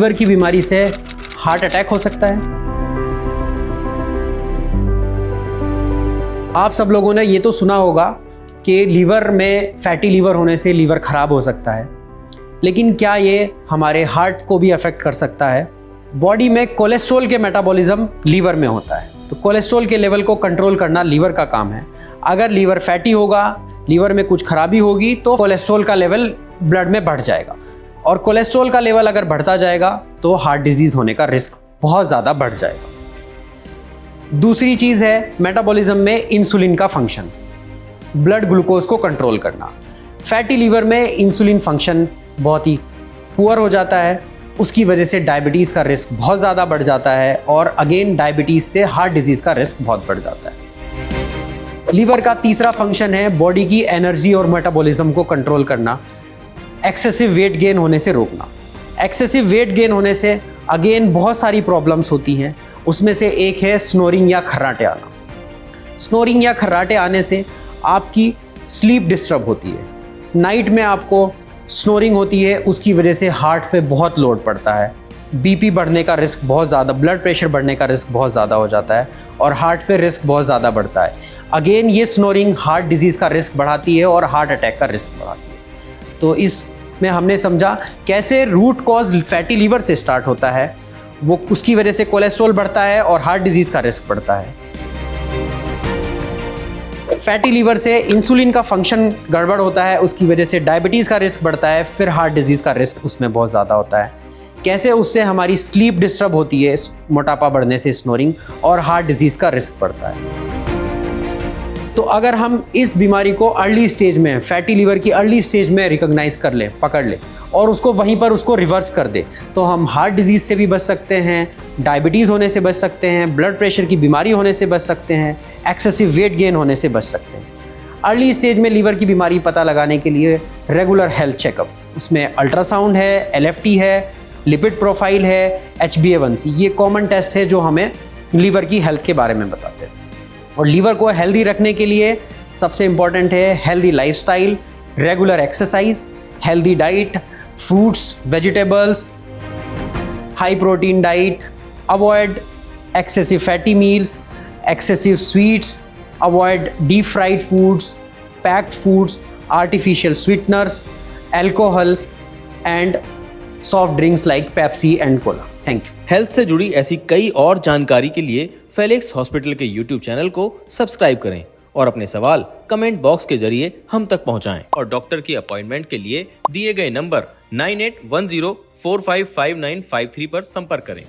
Liver की बीमारी से हार्ट अटैक हो सकता है। आप सब लोगों ने ये तो सुना होगा कि लीवर में फैटी लीवर होने से लीवर खराब हो सकता है, लेकिन क्या ये हमारे हार्ट को भी अफेक्ट कर सकता है? बॉडी में कोलेस्ट्रॉल के मेटाबॉलिज्म लीवर में होता है, तो कोलेस्ट्रॉल के लेवल को कंट्रोल करना लीवर का काम है। अगर लीवर फैटी होगा, लीवर में कुछ खराबी होगी, तो कोलेस्ट्रॉल का लेवल ब्लड में बढ़ जाएगा, और कोलेस्ट्रॉल का लेवल अगर बढ़ता जाएगा तो हार्ट डिजीज होने का रिस्क बहुत ज़्यादा बढ़ जाएगा। दूसरी चीज़ है मेटाबॉलिज्म में इंसुलिन का फंक्शन, ब्लड ग्लूकोज को कंट्रोल करना। फैटी लीवर में इंसुलिन फंक्शन बहुत ही पुअर हो जाता है, उसकी वजह से डायबिटीज़ का रिस्क बहुत ज़्यादा बढ़ जाता है, और अगेन डायबिटीज़ से हार्ट डिजीज़ का रिस्क बहुत बढ़ जाता है। लीवर का तीसरा फंक्शन है बॉडी की एनर्जी और मेटाबॉलिज्म को कंट्रोल करना, एक्सेसिव वेट गेन होने से रोकना। एक्सेसिव वेट गेन होने से अगेन बहुत सारी प्रॉब्लम्स होती हैं, उसमें से एक है स्नोरिंग या खर्राटे आना। स्नोरिंग या खर्राटे आने से आपकी स्लीप डिस्टर्ब होती है, नाइट में आपको स्नोरिंग होती है, उसकी वजह से हार्ट पे बहुत लोड पड़ता है, बीपी बढ़ने का रिस्क बहुत ज़्यादा, ब्लड प्रेशर बढ़ने का रिस्क बहुत ज़्यादा हो जाता है, और हार्ट पे रिस्क बहुत ज़्यादा बढ़ता है। अगेन ये स्नोरिंग हार्ट डिजीज़ का रिस्क बढ़ाती है और हार्ट अटैक का रिस्क बढ़ाती है। तो इसमें हमने समझा कैसे रूट कॉज फैटी लीवर से स्टार्ट होता है, वो उसकी वजह से कोलेस्ट्रॉल बढ़ता है और हार्ट डिजीज़ का रिस्क बढ़ता है। फैटी लीवर से इंसुलिन का फंक्शन गड़बड़ होता है, उसकी वजह से डायबिटीज़ का रिस्क बढ़ता है, फिर हार्ट डिजीज़ का रिस्क उसमें बहुत ज़्यादा होता है। कैसे उससे हमारी स्लीप डिस्टर्ब होती है, मोटापा बढ़ने से स्नोरिंग, और हार्ट डिजीज़ का रिस्क बढ़ता है। तो अगर हम इस बीमारी को अर्ली स्टेज में, फैटी लीवर की अर्ली स्टेज में रिकॉग्नाइज कर लें, पकड़ लें, और उसको वहीं पर उसको रिवर्स कर दें, तो हम हार्ट डिजीज़ से भी बच सकते हैं, डायबिटीज़ होने से बच सकते हैं, ब्लड प्रेशर की बीमारी होने से बच सकते हैं, एक्सेसिव वेट गेन होने से बच सकते हैं। अर्ली स्टेज में लीवर की बीमारी पता लगाने के लिए रेगुलर हेल्थ चेकअप्स, उसमें अल्ट्रासाउंड है, LFT है, लिपिड प्रोफाइल है, HbA1c, ये कॉमन टेस्ट है जो हमें लीवर की हेल्थ के बारे में बताते हैं। और लीवर को हेल्दी रखने के लिए सबसे इम्पॉर्टेंट है healthy lifestyle, regular exercise, healthy diet, fruits, vegetables, high protein diet, avoid excessive fatty meals, excessive sweets, avoid deep fried foods, packed foods, artificial sweeteners, alcohol and soft drinks like Pepsi and Cola. Thank you. Health से जुड़ी ऐसी कई और जानकारी के लिए Felix hospital के YouTube channel को सब्सक्राइब करें और अपने सवाल कमेंट बॉक्स के जरिए हम तक पहुंचाएं, और डॉक्टर की अपॉइंटमेंट के लिए दिए गए नंबर 9810455953 पर संपर्क करें।